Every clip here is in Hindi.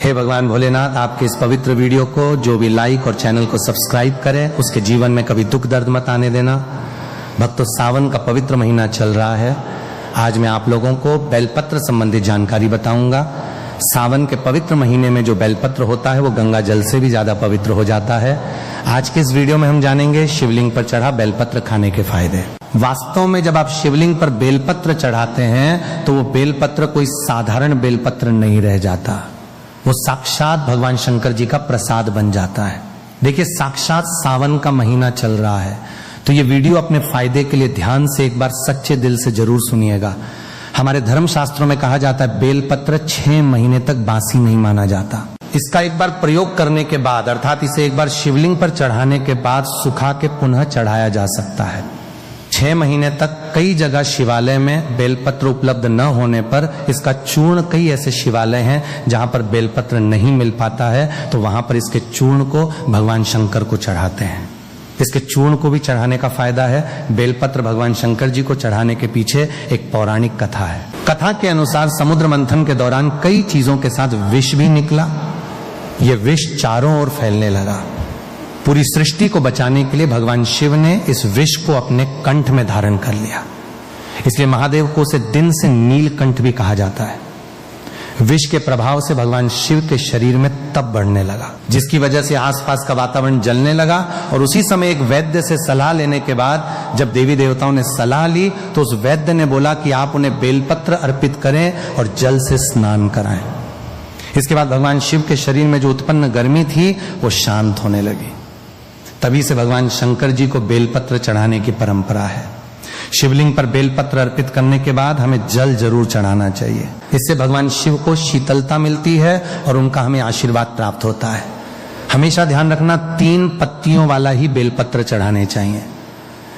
हे भगवान भोलेनाथ, आपके इस पवित्र वीडियो को जो भी लाइक और चैनल को सब्सक्राइब करे उसके जीवन में कभी दुख दर्द मत आने देना। भक्तों, सावन का पवित्र महीना चल रहा है। आज मैं आप लोगों को बेलपत्र संबंधी जानकारी बताऊंगा। सावन के पवित्र महीने में जो बेलपत्र होता है वो गंगा जल से भी ज्यादा पवित्र हो जाता है। आज के इस वीडियो में हम जानेंगे शिवलिंग पर चढ़ा बेलपत्र खाने के फायदे। वास्तव में जब आप शिवलिंग पर बेलपत्र चढ़ाते हैं तो वो बेलपत्र कोई साधारण बेलपत्र नहीं रह जाता, वो साक्षात भगवान शंकर जी का प्रसाद बन जाता है। देखिए, साक्षात सावन का महीना चल रहा है, तो ये वीडियो अपने फायदे के लिए ध्यान से एक बार सच्चे दिल से जरूर सुनिएगा। हमारे धर्म शास्त्रों में कहा जाता है बेलपत्र 6 महीने तक बासी नहीं माना जाता। इसका एक बार प्रयोग करने के बाद, अर्थात इसे एक बार शिवलिंग पर चढ़ाने के बाद सुखा के पुनः चढ़ाया जा सकता है। 6 महीने तक कई जगह शिवालय में बेलपत्र उपलब्ध न होने पर इसका चूर्ण, कई ऐसे शिवालय हैं जहां पर बेलपत्र नहीं मिल पाता है, तो वहां पर इसके चूर्ण को भगवान शंकर को चढ़ाते हैं। इसके चूर्ण को भी चढ़ाने का फायदा है। बेलपत्र भगवान शंकर जी को चढ़ाने के पीछे एक पौराणिक कथा है। कथा के अनुसार समुद्र मंथन के दौरान कई चीजों के साथ विष भी निकला। यह विष चारों ओर फैलने लगा। पूरी सृष्टि को बचाने के लिए भगवान शिव ने इस विष को अपने कंठ में धारण कर लिया। इसलिए महादेव को उसे दिन से नीलकंठ भी कहा जाता है। विष के प्रभाव से भगवान शिव के शरीर में तप बढ़ने लगा, जिसकी वजह से आसपास का वातावरण जलने लगा। और उसी समय एक वैद्य से सलाह लेने के बाद जब देवी देवताओं ने सलाह ली तो उस वैद्य ने बोला कि आप उन्हें बेलपत्र अर्पित करें और जल से स्नान कराएं। इसके बाद भगवान शिव के शरीर में जो उत्पन्न गर्मी थी वो शांत होने लगी। तभी से भगवान शंकर जी को बेलपत्र चढ़ाने की परंपरा है। शिवलिंग पर बेलपत्र अर्पित करने के बाद हमें जल जरूर चढ़ाना चाहिए। इससे भगवान शिव को शीतलता मिलती है और उनका हमें आशीर्वाद प्राप्त होता है। हमेशा ध्यान रखना, 3 पत्तियों वाला ही बेलपत्र चढ़ाने चाहिए।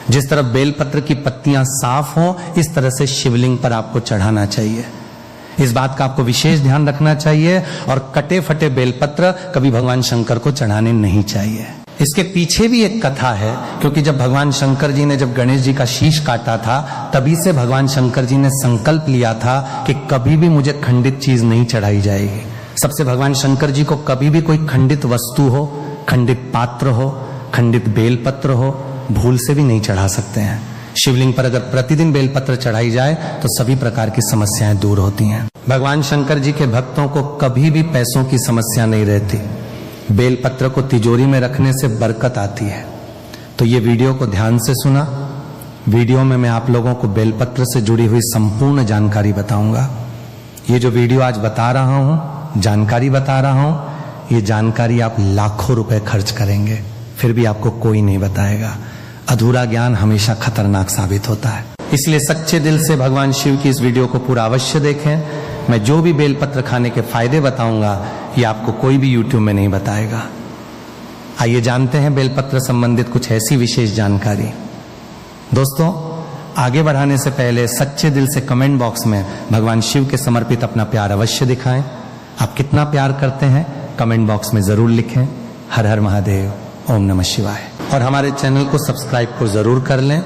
जिस तरह बेलपत्र की पत्तियां साफ हों, इस तरह से शिवलिंग पर आपको चढ़ाना चाहिए। इस बात का आपको विशेष ध्यान रखना चाहिए। और कटे फटे बेलपत्र कभी भगवान शंकर को चढ़ाने नहीं चाहिए। इसके पीछे भी एक कथा है, क्योंकि जब भगवान शंकर जी ने जब गणेश जी का शीश काटा था, तभी से भगवान शंकर जी ने संकल्प लिया था कि कभी भी मुझे खंडित चीज नहीं चढ़ाई जाएगी। सबसे भगवान शंकर जी को कभी भी कोई खंडित वस्तु हो, खंडित पात्र हो, खंडित बेलपत्र हो, भूल से भी नहीं चढ़ा सकते हैं। शिवलिंग पर अगर प्रतिदिन बेलपत्र चढ़ाई जाए तो सभी प्रकार की समस्याएं दूर होती हैं। भगवान शंकर जी के भक्तों को कभी भी पैसों की समस्या नहीं रहती। बेलपत्र को तिजोरी में रखने से बरकत आती है। तो ये वीडियो को ध्यान से सुना। वीडियो में मैं आप लोगों को बेलपत्र से जुड़ी हुई संपूर्ण जानकारी बताऊंगा। ये जो वीडियो आज बता रहा हूं, जानकारी बता रहा हूं, ये जानकारी आप लाखों रुपए खर्च करेंगे फिर भी आपको कोई नहीं बताएगा। अधूरा ज्ञान हमेशा खतरनाक साबित होता है। इसलिए सच्चे दिल से भगवान शिव की इस वीडियो को पूरा अवश्य देखें। मैं जो भी बेलपत्र खाने के फायदे बताऊंगा ये आपको कोई भी यूट्यूब में नहीं बताएगा। आइए जानते हैं बेलपत्र संबंधित कुछ ऐसी विशेष जानकारी। दोस्तों, आगे बढ़ाने से पहले सच्चे दिल से कमेंट बॉक्स में भगवान शिव के समर्पित अपना प्यार अवश्य दिखाएं। आप कितना प्यार करते हैं कमेंट बॉक्स में जरूर लिखें। हर हर महादेव, ओम नमः शिवाय। और हमारे चैनल को सब्सक्राइब को जरूर कर लें,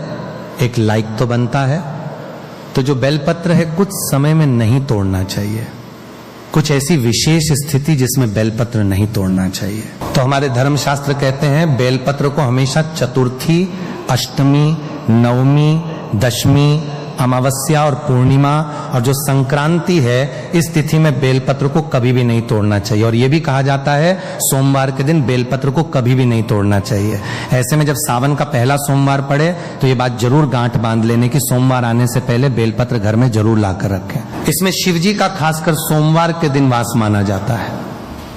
एक लाइक तो बनता है। तो जो बेलपत्र है कुछ समय में नहीं तोड़ना चाहिए। कुछ ऐसी विशेष स्थिति जिसमें बेलपत्र नहीं तोड़ना चाहिए। तो हमारे धर्मशास्त्र कहते हैं बेलपत्र को हमेशा चतुर्थी, अष्टमी, नवमी, दशमी, अमावस्या और पूर्णिमा और जो संक्रांति है, इस तिथि में बेलपत्र को कभी भी नहीं तोड़ना चाहिए। और यह भी कहा जाता है सोमवार के दिन बेलपत्र को कभी भी नहीं तोड़ना चाहिए। ऐसे में जब सावन का पहला सोमवार पड़े तो ये बात जरूर गांठ बांध लेने की सोमवार आने से पहले बेलपत्र घर में जरूर लाकर रखें। इसमें शिव जी का खासकर सोमवार के दिन वास माना जाता है,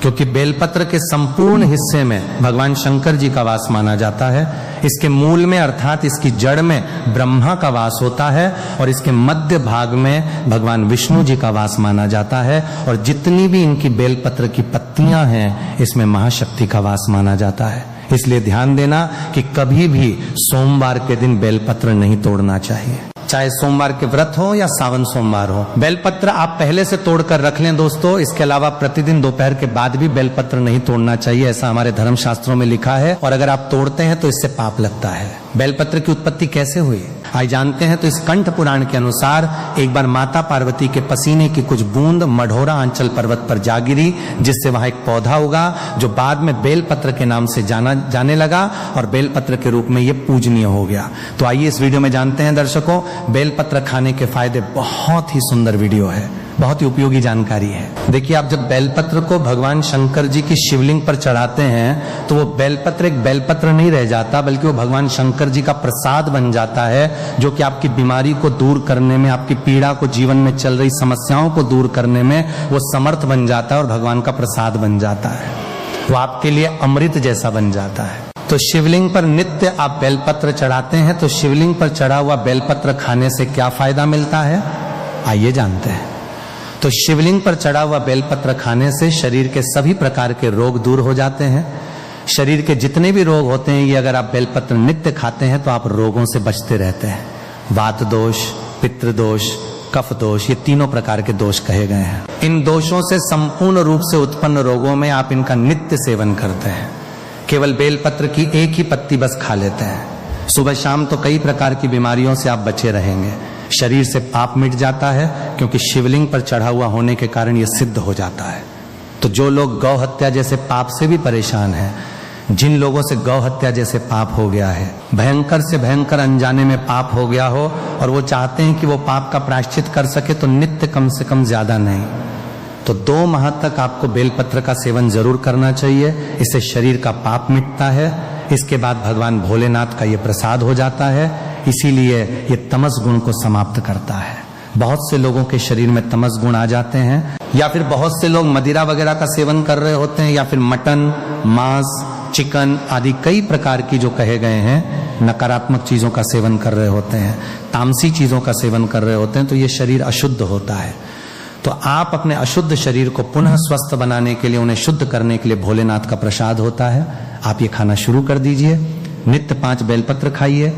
क्योंकि बेलपत्र के संपूर्ण हिस्से में भगवान शंकर जी का वास माना जाता है। इसके मूल में अर्थात इसकी जड़ में ब्रह्मा का वास होता है और इसके मध्य भाग में भगवान विष्णु जी का वास माना जाता है। और जितनी भी इनकी बेलपत्र की पत्तियां हैं इसमें महाशक्ति का वास माना जाता है। इसलिए ध्यान देना कि कभी भी सोमवार के दिन बेलपत्र नहीं तोड़ना चाहिए, चाहे सोमवार के व्रत हो या सावन सोमवार हो। बेलपत्र आप पहले से तोड़कर रख लें दोस्तों। इसके अलावा प्रतिदिन दोपहर के बाद भी बेलपत्र नहीं तोड़ना चाहिए, ऐसा हमारे धर्मशास्त्रों में लिखा है। और अगर आप तोड़ते हैं तो इससे पाप लगता है। बेलपत्र की उत्पत्ति कैसे हुई? आइए जानते हैं। तो इस कंठ पुराण के अनुसार एक बार माता पार्वती के पसीने की कुछ बूंद मढ़ौरा आंचल पर्वत पर जा गिरी, जिससे वहां एक पौधा उगा जो बाद में बेलपत्र के नाम से जाने लगा और बेलपत्र के रूप में यह पूजनीय हो गया। तो आइए इस वीडियो में जानते हैं दर्शकों, बेलपत्र खाने के फायदे। बहुत ही सुंदर वीडियो है, बहुत ही उपयोगी जानकारी है। देखिए, आप जब बेलपत्र को भगवान शंकर जी की शिवलिंग पर चढ़ाते हैं तो वो बेलपत्र एक बेलपत्र नहीं रह जाता, बल्कि वो भगवान शंकर जी का प्रसाद बन जाता है, जो कि आपकी बीमारी को दूर करने में, आपकी पीड़ा को, जीवन में चल रही समस्याओं को दूर करने में वो समर्थ बन जाता है और भगवान का प्रसाद बन जाता है। वो आपके लिए अमृत जैसा बन जाता है। तो शिवलिंग पर नित्य आप बेलपत्र चढ़ाते हैं, तो शिवलिंग पर चढ़ा हुआ बेलपत्र खाने से क्या फायदा मिलता है, आइए जानते हैं। तो शिवलिंग पर चढ़ा हुआ बेलपत्र खाने से शरीर के सभी प्रकार के रोग दूर हो जाते हैं। शरीर के जितने भी रोग होते हैं, ये अगर आप बेलपत्र नित्य खाते हैं तो आप रोगों से बचते रहते हैं। वात दोष, पितृ दोष, कफ दोष, ये तीनों प्रकार के दोष कहे गए हैं। इन दोषों से संपूर्ण रूप से उत्पन्न रोगों में आप इनका नित्य सेवन करते हैं। केवल बेलपत्र की एक ही पत्ती बस खा लेते हैं। सुबह शाम तो कई प्रकार की बीमारियों से आप बचे रहेंगे। शरीर से पाप मिट जाता है, क्योंकि शिवलिंग पर चढ़ा हुआ होने के कारण यह सिद्ध हो जाता है। तो जो लोग गौ हत्या जैसे पाप से भी परेशान हैं, जिन लोगों से गौ हत्या जैसे पाप हो गया है, भयंकर से भयंकर अनजाने में पाप हो गया हो, और वो चाहते हैं कि वो पाप का प्रायश्चित कर सके, तो नित्य कम से कम ज्यादा नहीं तो 2 माह तक आपको बेलपत्र का सेवन जरूर करना चाहिए। इससे शरीर का पाप मिटता है। इसके बाद भगवान भोलेनाथ का ये प्रसाद हो जाता है, इसीलिए ये तमस गुण को समाप्त करता है। बहुत से लोगों के शरीर में तमस गुण आ जाते हैं, या फिर बहुत से लोग मदिरा वगैरह का सेवन कर रहे होते हैं, या फिर मटन, मांस, चिकन आदि कई प्रकार की जो कहे गए हैं नकारात्मक चीजों का सेवन कर रहे होते हैं, तामसी चीजों का सेवन कर रहे होते हैं, तो ये शरीर अशुद्ध होता है। तो आप अपने अशुद्ध शरीर को पुनः स्वस्थ बनाने के लिए, उन्हें शुद्ध करने के लिए भोलेनाथ का प्रसाद होता है। आप ये खाना शुरू कर दीजिए। नित्य 5 बेलपत्र खाइए,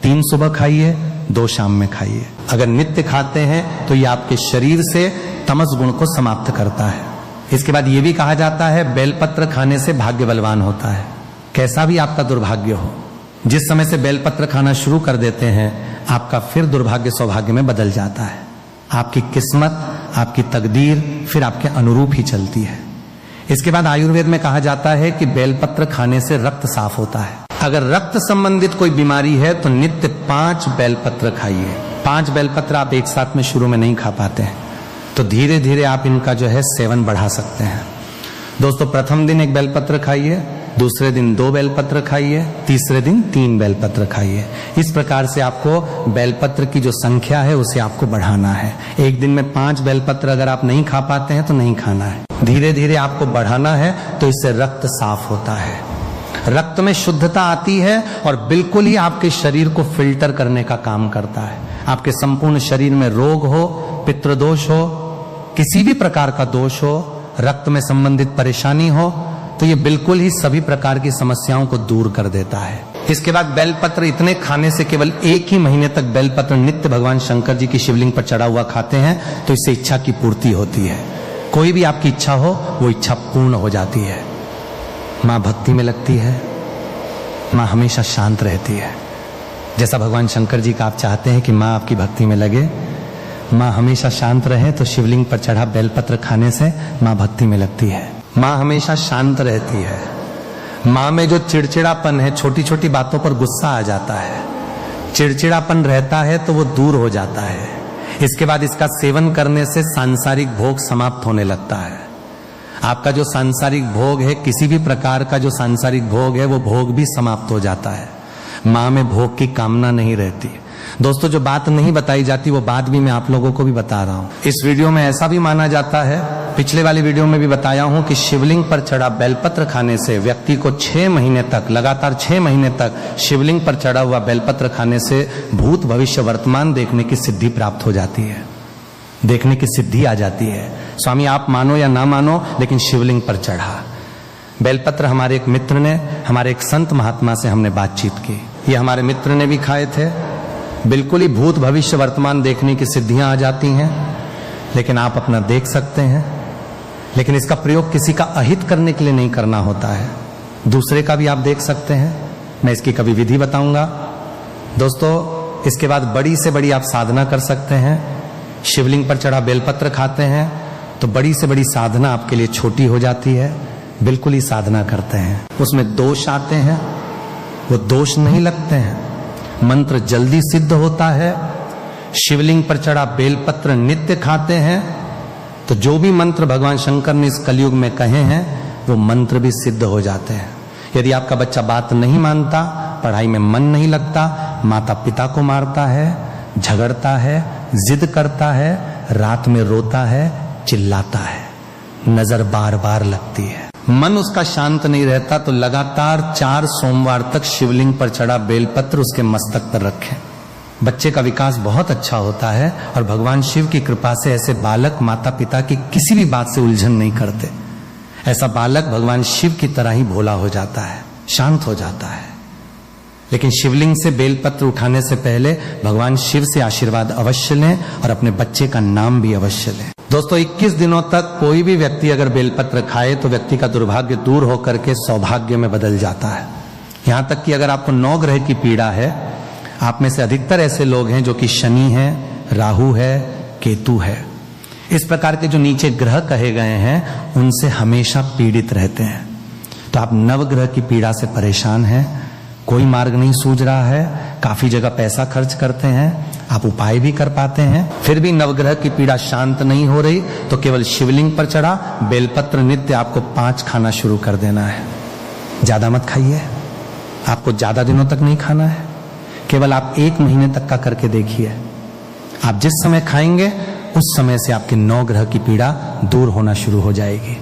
3 सुबह खाइए, 2 शाम में खाइए। अगर नित्य खाते हैं तो ये आपके शरीर से तमस गुण को समाप्त करता है। इसके बाद ये भी कहा जाता है बेलपत्र खाने से भाग्य बलवान होता है। कैसा भी आपका दुर्भाग्य हो, जिस समय से बेलपत्र खाना शुरू कर देते हैं, आपका फिर दुर्भाग्य सौभाग्य में बदल जाता है। आपकी किस्मत, आपकी तकदीर फिर आपके अनुरूप ही चलती है। इसके बाद आयुर्वेद में कहा जाता है कि बेलपत्र खाने से रक्त साफ होता है। अगर रक्त संबंधित कोई बीमारी है तो नित्य 5 बेलपत्र खाइए। 5 बेलपत्र आप एक साथ में शुरू में नहीं खा पाते हैं, तो धीरे धीरे आप इनका जो है सेवन बढ़ा सकते हैं। दोस्तों, प्रथम दिन 1 बेलपत्र खाइए, दूसरे दिन 2 बेलपत्र खाइए, तीसरे दिन 3 बेलपत्र खाइए। इस प्रकार से आपको बेलपत्र की जो संख्या है उसे आपको बढ़ाना है। एक दिन में 5 बेलपत्र अगर आप नहीं खा पाते हैं तो नहीं खाना है, धीरे धीरे आपको बढ़ाना है। तो इससे रक्त साफ होता है, रक्त में शुद्धता आती है और बिल्कुल ही आपके शरीर को फिल्टर करने का काम करता है। आपके संपूर्ण शरीर में रोग हो, पितृदोष हो, किसी भी प्रकार का दोष हो, रक्त में संबंधित परेशानी हो, तो ये बिल्कुल ही सभी प्रकार की समस्याओं को दूर कर देता है। इसके बाद बेलपत्र इतने खाने से, केवल 1 ही महीने तक बेलपत्र नित्य भगवान शंकर जी की शिवलिंग पर चढ़ा हुआ खाते हैं, तो इससे इच्छा की पूर्ति होती है। कोई भी आपकी इच्छा हो, वो इच्छा पूर्ण हो जाती है। माँ भक्ति में लगती है, माँ हमेशा शांत रहती है। जैसा भगवान शंकर जी का आप चाहते हैं कि माँ आपकी भक्ति में लगे, माँ हमेशा शांत रहे, तो शिवलिंग पर चढ़ा बेलपत्र खाने से माँ भक्ति में लगती है। माँ हमेशा शांत रहती है। माँ में जो चिड़चिड़ापन है, छोटी छोटी बातों पर गुस्सा आ जाता है, चिड़चिड़ापन रहता है, तो वो दूर हो जाता है। इसके बाद इसका सेवन करने से सांसारिक भोग समाप्त होने लगता है। आपका जो सांसारिक भोग है, किसी भी प्रकार का जो सांसारिक भोग है, वो भोग भी समाप्त हो जाता है। माँ में भोग की कामना नहीं रहती। दोस्तों, जो बात नहीं बताई जाती वो बात भी मैं आप लोगों को भी बता रहा हूं। इस वीडियो में ऐसा भी माना जाता है, पिछले वाली वीडियो में भी बताया हूं, कि शिवलिंग पर चढ़ा बेलपत्र खाने से व्यक्ति को 6 महीने तक, लगातार 6 महीने तक शिवलिंग पर चढ़ा हुआ बेलपत्र खाने से भूत भविष्य वर्तमान देखने की सिद्धि प्राप्त हो जाती है, देखने की सिद्धि आ जाती है। स्वामी, आप मानो या ना मानो, लेकिन शिवलिंग पर चढ़ा बेलपत्र। हमारे एक मित्र ने, हमारे एक संत महात्मा से हमने बातचीत की, ये हमारे मित्र ने भी खाए थे। बिल्कुल ही भूत भविष्य वर्तमान देखने की सिद्धियां आ जाती हैं, लेकिन आप अपना देख सकते हैं। लेकिन इसका प्रयोग किसी का अहित करने के लिए नहीं करना होता है, दूसरे का भी आप देख सकते हैं। मैं इसकी कभी विधि बताऊंगा। दोस्तों, इसके बाद बड़ी से बड़ी आप साधना कर सकते हैं। शिवलिंग पर चढ़ा बेलपत्र खाते हैं तो बड़ी से बड़ी साधना आपके लिए छोटी हो जाती है। बिल्कुल ही साधना करते हैं, उसमें दोष आते हैं, वो दोष नहीं लगते हैं। मंत्र जल्दी सिद्ध होता है। शिवलिंग पर चढ़ा बेलपत्र नित्य खाते हैं तो जो भी मंत्र भगवान शंकर ने इस कलयुग में कहे हैं वो मंत्र भी सिद्ध हो जाते हैं। यदि आपका बच्चा बात नहीं मानता, पढ़ाई में मन नहीं लगता, माता पिता को मारता है, झगड़ता है, जिद करता है, रात में रोता है, चिल्लाता है, नजर बार बार लगती है, मन उसका शांत नहीं रहता, तो लगातार 4 सोमवार तक शिवलिंग पर चढ़ा बेलपत्र उसके मस्तक पर रखें। बच्चे का विकास बहुत अच्छा होता है और भगवान शिव की कृपा से ऐसे बालक माता पिता की किसी भी बात से उलझन नहीं करते। ऐसा बालक भगवान शिव की तरह ही भोला हो जाता है, शांत हो जाता है। लेकिन शिवलिंग से बेलपत्र उठाने से पहले भगवान शिव से आशीर्वाद अवश्य लें और अपने बच्चे का नाम भी अवश्य लें। दोस्तों, 21 दिनों तक कोई भी व्यक्ति अगर बेलपत्र खाए तो व्यक्ति का दुर्भाग्य दूर होकर के सौभाग्य में बदल जाता है। यहां तक कि अगर आपको 9 ग्रह की पीड़ा है, आप में से अधिकतर ऐसे लोग हैं जो कि शनि है, राहु है, केतु है, इस प्रकार के जो नीचे ग्रह कहे गए हैं उनसे हमेशा पीड़ित रहते हैं। तो आप नवग्रह की पीड़ा से परेशान हैं, कोई मार्ग नहीं सूझ रहा है, काफी जगह पैसा खर्च करते हैं, आप उपाय भी कर पाते हैं, फिर भी नवग्रह की पीड़ा शांत नहीं हो रही, तो केवल शिवलिंग पर चढ़ा बेलपत्र नित्य आपको 5 खाना शुरू कर देना है। ज्यादा मत खाइए, आपको ज्यादा दिनों तक नहीं खाना है, केवल आप 1 महीने तक का करके देखिए। आप जिस समय खाएंगे उस समय से आपके 9 ग्रह की पीड़ा दूर होना शुरू हो जाएगी।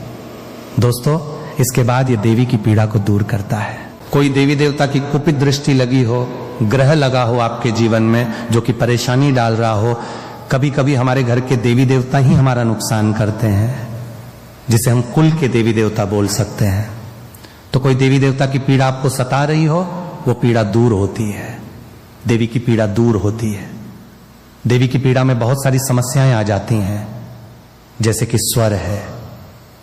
दोस्तों, इसके बाद ये देवी की पीड़ा को दूर करता है। कोई देवी देवता की कुपित दृष्टि लगी हो, ग्रह लगा हो आपके जीवन में जो कि परेशानी डाल रहा हो, कभी कभी हमारे घर के देवी देवता ही हमारा नुकसान करते हैं, जिसे हम कुल के देवी देवता बोल सकते हैं। तो कोई देवी देवता की पीड़ा आपको सता रही हो, वो पीड़ा दूर होती है, देवी की पीड़ा दूर होती है। देवी की पीड़ा में बहुत सारी समस्याएं आ जाती हैं, जैसे कि स्वर है,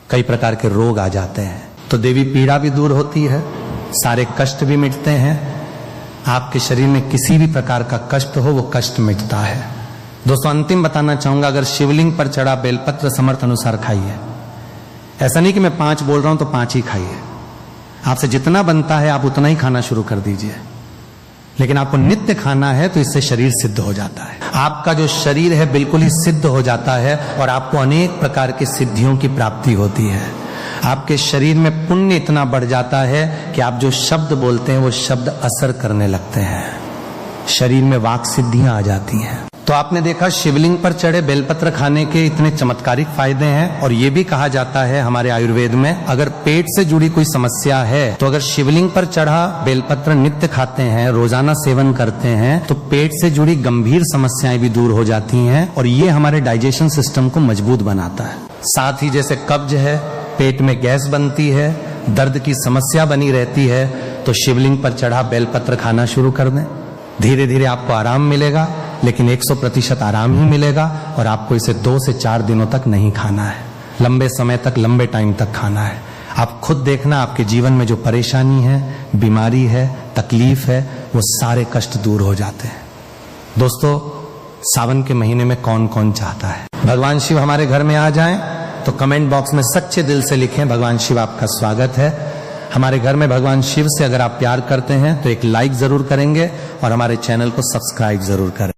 कई प्रकार के रोग आ जाते हैं, तो देवी पीड़ा भी दूर होती है, सारे कष्ट भी मिटते हैं। आपके शरीर में किसी भी प्रकार का कष्ट हो वो कष्ट मिटता है। दोस्तों, अंतिम बताना चाहूंगा, अगर शिवलिंग पर चढ़ा बेलपत्र समर्थ अनुसार खाइए। ऐसा नहीं कि मैं 5 बोल रहा हूं तो 5 ही खाइए, आपसे जितना बनता है आप उतना ही खाना शुरू कर दीजिए। लेकिन आपको नित्य खाना है तो इससे शरीर सिद्ध हो जाता है, आपका जो शरीर है बिल्कुल ही सिद्ध हो जाता है और आपको अनेक प्रकार की सिद्धियों की प्राप्ति होती है। आपके शरीर में पुण्य इतना बढ़ जाता है कि आप जो शब्द बोलते हैं वो शब्द असर करने लगते हैं, शरीर में वाक सिद्धियां आ जाती हैं। तो आपने देखा शिवलिंग पर चढ़े बेलपत्र खाने के इतने चमत्कारिक फायदे हैं। और ये भी कहा जाता है हमारे आयुर्वेद में, अगर पेट से जुड़ी कोई समस्या है तो अगर शिवलिंग पर चढ़ा बेलपत्र नित्य खाते हैं, रोजाना सेवन करते हैं, तो पेट से जुड़ी गंभीर समस्याएं भी दूर हो जाती हैं और ये हमारे डाइजेशन सिस्टम को मजबूत बनाता है। साथ ही जैसे कब्ज है, पेट में गैस बनती है, दर्द की समस्या बनी रहती है, तो शिवलिंग पर चढ़ा बेलपत्र खाना शुरू कर दें। धीरे धीरे आपको आराम मिलेगा, लेकिन 100% आराम ही मिलेगा और आपको इसे 2 से 4 दिनों तक नहीं खाना है, लंबे समय तक, लंबे टाइम तक खाना है। आप खुद देखना, आपके जीवन में जो परेशानी है, बीमारी है, तकलीफ है, वो सारे कष्ट दूर हो जाते हैं। दोस्तों, सावन के महीने में कौन कौन चाहता है भगवान शिव हमारे घर में आ जाएं, तो कमेंट बॉक्स में सच्चे दिल से लिखें, भगवान शिव आपका स्वागत है। हमारे घर में भगवान शिव से अगर आप प्यार करते हैं तो एक लाइक जरूर करेंगे और हमारे चैनल को सब्सक्राइब जरूर करें।